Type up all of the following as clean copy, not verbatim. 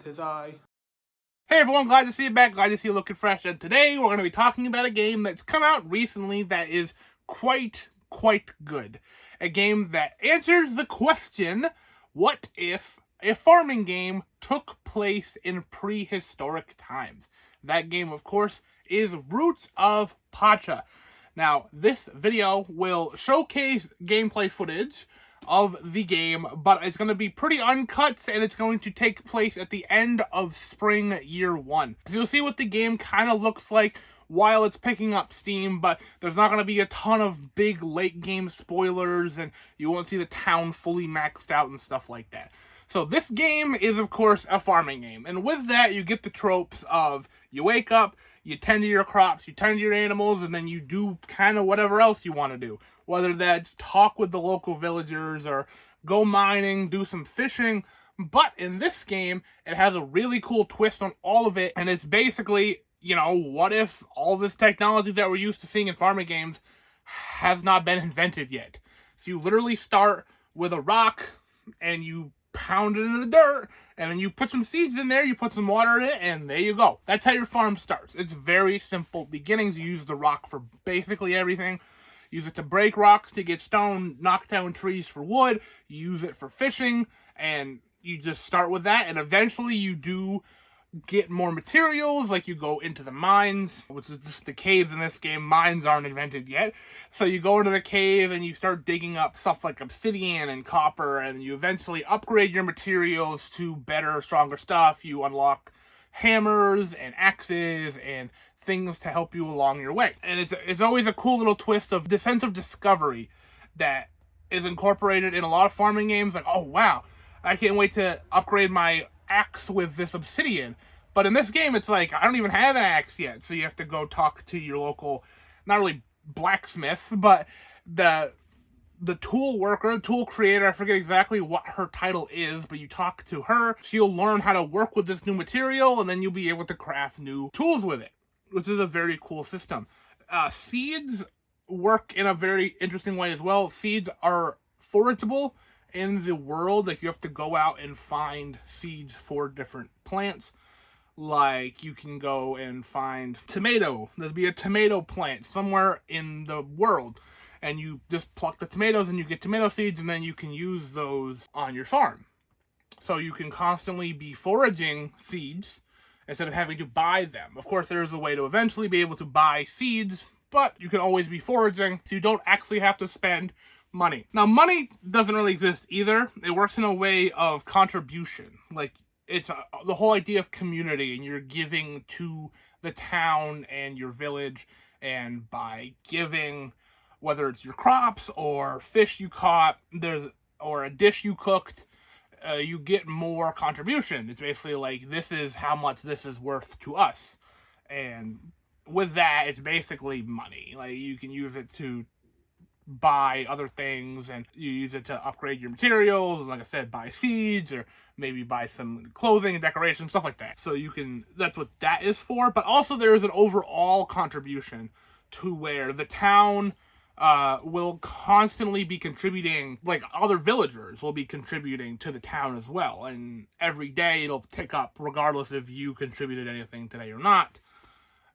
'Tis I. Hey everyone, glad to see you back, glad to see you looking fresh, and today we're going to be talking about a game that's come out recently that is quite good. A game that answers the question, what if a farming game took place in prehistoric times? That game, of course, is Roots of Pacha. Now, this video will showcase gameplay footage of the game, but it's going to be pretty uncut, and it's going to take place at the end of spring year one. So you'll see what the game kind of looks like while it's picking up steam, but there's not going to be a ton of big late game spoilers, and you won't see the town fully maxed out and stuff like that. So this game is, of course, a farming game, and with that, you get the tropes of you wake up, you tend to your crops, you tend to your animals, and then you do kind of whatever else you want to do. Whether that's talk with the local villagers or go mining, do some fishing. But in this game, it has a really cool twist on all of it, and it's basically, what if all this technology that we're used to seeing in farming games has not been invented yet? So you literally start with a rock, and you pound it into the dirt, and then you put some seeds in there, you put some water in it, and there you go. That's how your farm starts. It's very simple beginnings. You use the rock for basically everything. Use it to break rocks to get stone, knock down trees for wood. You use it for fishing, and you just start with that, and eventually you do get more materials, like you go into the mines, which is just the caves in this game. Mines aren't invented yet. So you go into the cave and you start digging up stuff like obsidian and copper, and you eventually upgrade your materials to better, stronger stuff. You unlock hammers and axes and things to help you along your way. And it's always a cool little twist of the sense of discovery that is incorporated in a lot of farming games. Like, oh wow, I can't wait to upgrade my axe with this obsidian. But in this game, it's like, I don't even have an axe yet. So you have to go talk to your local, not really blacksmith, but the tool worker, tool creator. I forget exactly what her title is, but you talk to her. She'll learn how to work with this new material, and then you'll be able to craft new tools with it, which is a very cool system. Seeds work in a very interesting way as well. Seeds are forageable in the world. Like, you have to go out and find seeds for different plants. Like, you can go and find tomato. There'll be a tomato plant somewhere in the world, and you just pluck the tomatoes and you get tomato seeds, and then you can use those on your farm. So you can constantly be foraging seeds instead of having to buy them. Of course, there is a way to eventually be able to buy seeds, but you can always be foraging, so you don't actually have to spend money. Now, money doesn't really exist either. It works in a way of contribution. Like, it's the whole idea of community, and you're giving to the town and your village, and by giving, whether it's your crops or fish you caught, or a dish you cooked, you get more contribution. It's basically like, this is how much this is worth to us. And with that, it's basically money. Like, you can use it to buy other things, and you use it to upgrade your materials, like I said, buy seeds, or maybe buy some clothing and decoration, stuff like that. So that's what that is for. But also there is an overall contribution to where the town will constantly be contributing, like other villagers will be contributing to the town as well. And every day it'll tick up, regardless if you contributed anything today or not.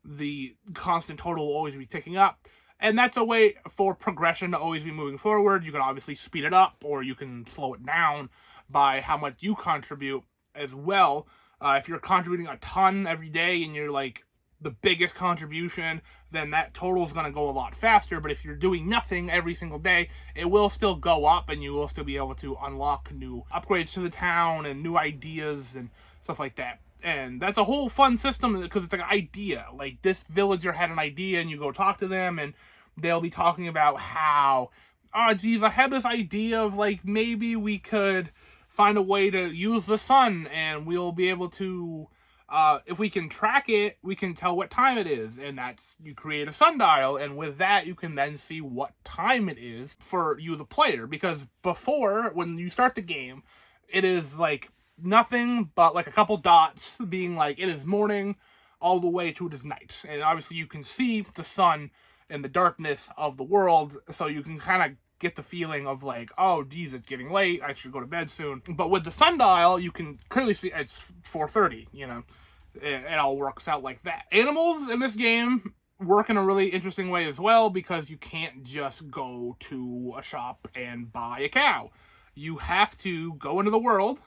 The constant total will always be ticking up. And that's a way for progression to always be moving forward. You can obviously speed it up, or you can slow it down by how much you contribute as well. If you're contributing a ton every day and you're like the biggest contribution, then that total is going to go a lot faster. But if you're doing nothing every single day, it will still go up, and you will still be able to unlock new upgrades to the town and new ideas and stuff like that. And that's a whole fun system, because it's like an idea. Like, this villager had an idea, and you go talk to them, and they'll be talking about how, oh geez, I had this idea of, like, maybe we could find a way to use the sun, and we'll be able to, if we can track it, we can tell what time it is. And you create a sundial, and with that, you can then see what time it is for you, the player. Because before, when you start the game, it is like nothing but like a couple dots being like, it is morning, all the way to it is night. And obviously you can see the sun in the darkness of the world, so you can kind of get the feeling of like, oh, geez, it's getting late, I should go to bed soon. But with the sundial, you can clearly see it's 4:30, you know. It all works out like that. Animals in this game work in a really interesting way as well, because you can't just go to a shop and buy a cow. You have to go into the world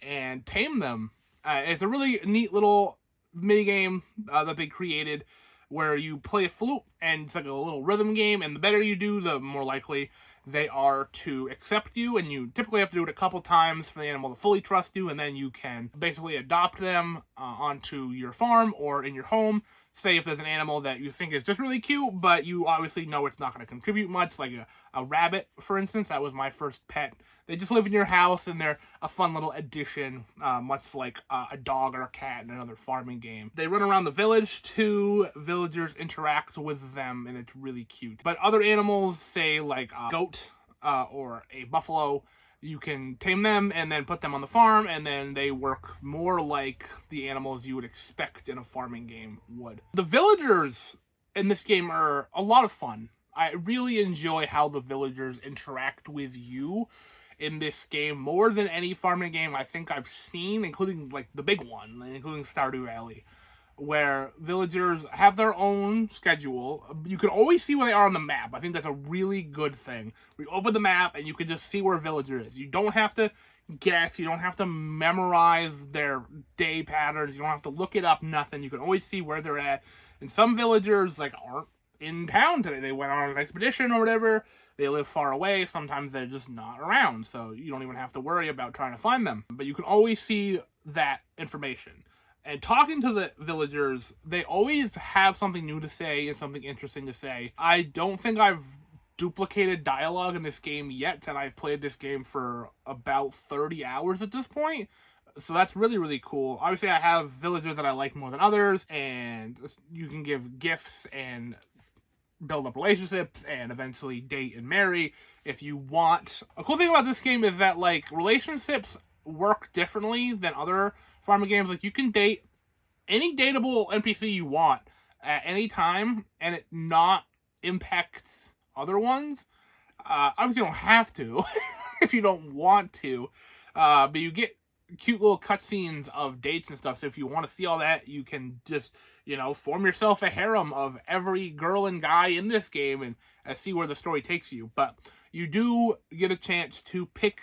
and tame them. It's a really neat little mini game that they created, where you play a flute, and it's like a little rhythm game, and the better you do, the more likely they are to accept you, and you typically have to do it a couple times for the animal to fully trust you, and then you can basically adopt them onto your farm or in your home. Say if there's an animal that you think is just really cute, but you obviously know it's not going to contribute much, like a rabbit, for instance. That was my first pet. They just live in your house, and they're a fun little addition, much like a dog or a cat in another farming game. They run around the village too. Villagers interact with them, and it's really cute. But other animals, say like a goat or a buffalo, you can tame them and then put them on the farm, and then they work more like the animals you would expect in a farming game would. The villagers in this game are a lot of fun. I really enjoy how the villagers interact with you in this game more than any farming game I think I've seen, including like the big one, including Stardew Valley, where villagers have their own schedule. You can always see where they are on the map. I think that's a really good thing. We open the map and you can just see where a villager is. You don't have to guess. You don't have to memorize their day patterns. You don't have to look it up, nothing. You can always see where they're at. And some villagers like aren't in town today. They went on an expedition or whatever. They live far away. Sometimes they're just not around, so you don't even have to worry about trying to find them. But you can always see that information. And talking to the villagers, they always have something new to say and something interesting to say. I don't think I've duplicated dialogue in this game yet, and I've played this game for about 30 hours at this point. So that's really, really cool. Obviously, I have villagers that I like more than others, and you can give gifts and build up relationships and eventually date and marry if you want. A cool thing about this game is that like relationships work differently than other farming games. Like you can date any dateable NPC you want at any time and it not impacts other ones. Obviously you don't have to if you don't want to, but you get cute little cutscenes of dates and stuff. So if you want to see all that, you can just, you know, form yourself a harem of every girl and guy in this game and see where the story takes you. But you do get a chance to pick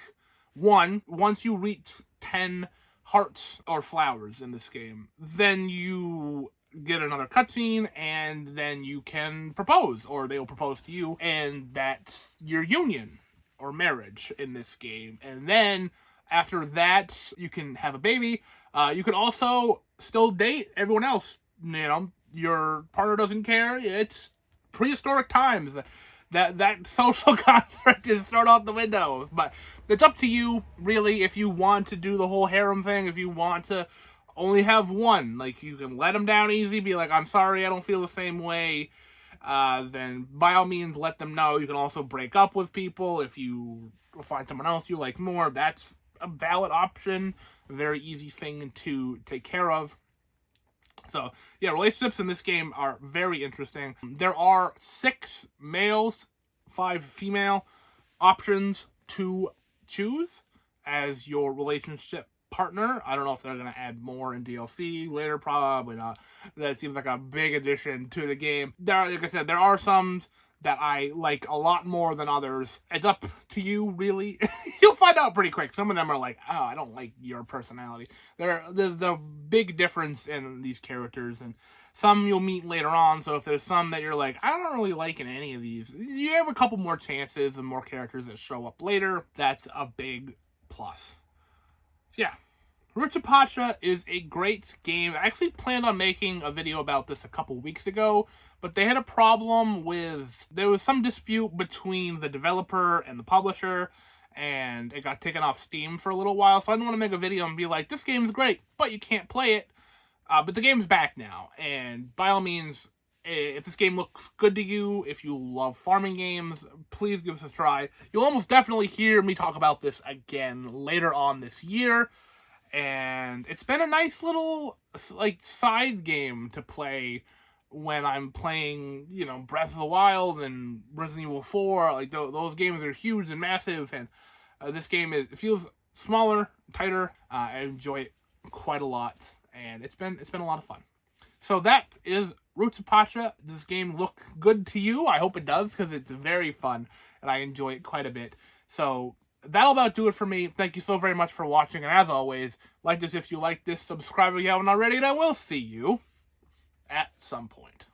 one once you reach 10 hearts or flowers in this game. Then you get another cutscene, and then you can propose, or they will propose to you, and that's your union or marriage in this game. And then after that, you can have a baby. You can also still date everyone else. You know, your partner doesn't care. It's prehistoric times. That social contract is thrown out the window. But it's up to you, really, if you want to do the whole harem thing, if you want to only have one. Like, you can let them down easy, be like, I'm sorry, I don't feel the same way. Then, by all means, let them know. You can also break up with people if you find someone else you like more. That's a valid option. A very easy thing to take care of. So, yeah, relationships in this game are very interesting. There are 6 males, 5 female options to choose as your relationship partner. I don't know if they're going to add more in DLC later, probably not. That seems like a big addition to the game. Like I said, there are some that I like a lot more than others. It's up to you, really. You'll find out pretty quick. Some of them are like, oh, I don't like your personality. There's a big difference in these characters, and some you'll meet later on. So if there's some that you're like, I don't really like in any of these, you have a couple more chances and more characters that show up later. That's a big plus. Yeah. Roots of Pacha is a great game. I actually planned on making a video about this a couple weeks ago, but they had a problem with, there was some dispute between the developer and the publisher, and it got taken off Steam for a little while, so I didn't want to make a video and be like, this game's great, but you can't play it. But the game's back now, and by all means, if this game looks good to you, if you love farming games, please give us a try. You'll almost definitely hear me talk about this again later on this year. And it's been a nice little, like, side game to play when I'm playing, Breath of the Wild and Resident Evil 4. Like, those games are huge and massive, and this game, it feels smaller, tighter. I enjoy it quite a lot, and it's been a lot of fun. So that is Roots of Pacha. Does this game look good to you? I hope it does, because it's very fun, and I enjoy it quite a bit. So that'll about do it for me. Thank you so very much for watching, and as always, like this if you like this, subscribe if you haven't already, and I will see you at some point.